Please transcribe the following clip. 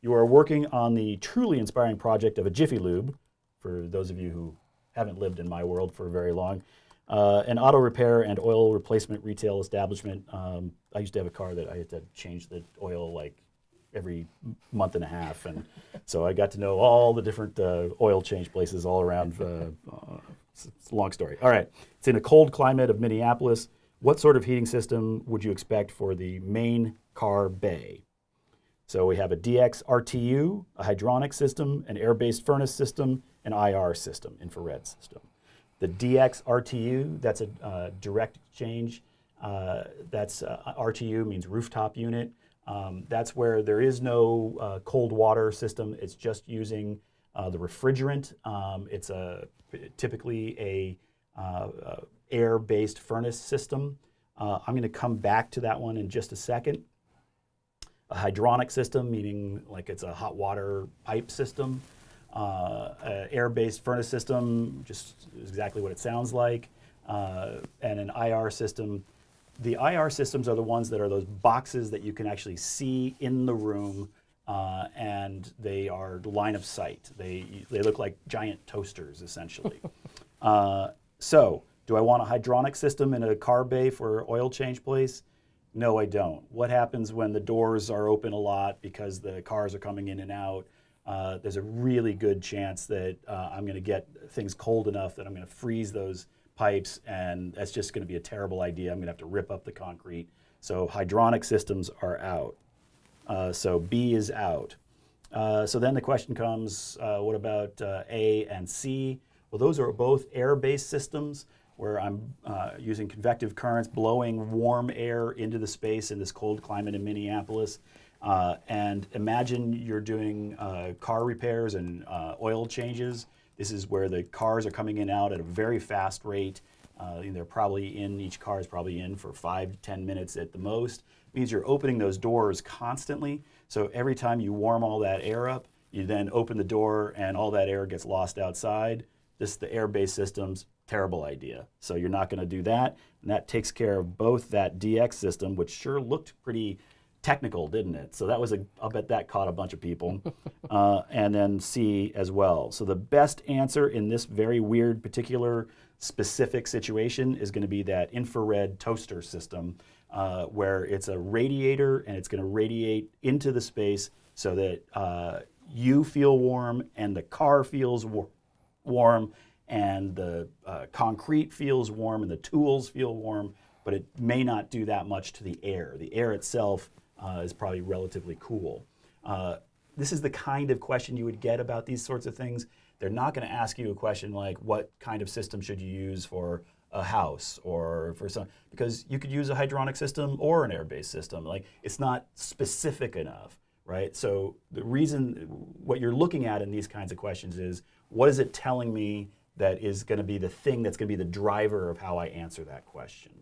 You are working on the truly inspiring project of a Jiffy Lube, for those of you who haven't lived in my world for very long. An auto repair and oil replacement retail establishment. I used to have a car that I had to change the oil like every month and a half, and so I got to know all the different oil change places all around. It's a long story. All right, it's in a cold climate of Minneapolis. What sort of heating system would you expect for the main car bay? So we have a DX RTU, a hydronic system, an air-based furnace system, an IR system, infrared system. The DX RTU, that's a direct exchange. That's RTU means rooftop unit. That's where there is no cold water system. It's just using the refrigerant. It's typically a air-based furnace system. I'm going to come back to that one in just a second. A hydronic system, meaning like it's a hot water pipe system. Air-based furnace system, just exactly what it sounds like. And an IR system. The IR systems are the ones that are those boxes that you can actually see in the room, and they are line of sight. They look like giant toasters, essentially. So, do I want a hydronic system in a car bay for oil change place? No, I don't. What happens when the doors are open a lot because the cars are coming in and out? There's a really good chance that I'm going to get things cold enough that I'm going to freeze those pipes, and that's just going to be a terrible idea. I'm going to have to rip up the concrete. So hydronic systems are out. So B is out. So then the question comes, what about A and C? Well, those are both air-based systems where I'm using convective currents, blowing warm air into the space in this cold climate in Minneapolis. And imagine you're doing car repairs and oil changes. This is where the cars are coming in and out at a very fast rate. They're probably in, each car is probably in for 5 to 10 minutes at the most. It means you're opening those doors constantly. So every time you warm all that air up, you then open the door and all that air gets lost outside. This is the air-based systems, terrible idea. So you're not going to do that. And that takes care of both that DX system, which sure looked pretty technical, didn't it? So that was I'll bet that caught a bunch of people. And then C as well. So the best answer in this very weird, particular, specific situation is going to be that infrared toaster system, where it's a radiator and it's going to radiate into the space so that you feel warm and the car feels warm and the concrete feels warm and the tools feel warm, but it may not do that much to the air. The air itself is probably relatively cool. This is the kind of question you would get about these sorts of things. They're not going to ask you a question like, what kind of system should you use for a house or for some, because you could use a hydronic system or an air-based system. Like, it's not specific enough, right? So the reason, what you're looking at in these kinds of questions is, what is it telling me that is going to be the thing that's going to be the driver of how I answer that question?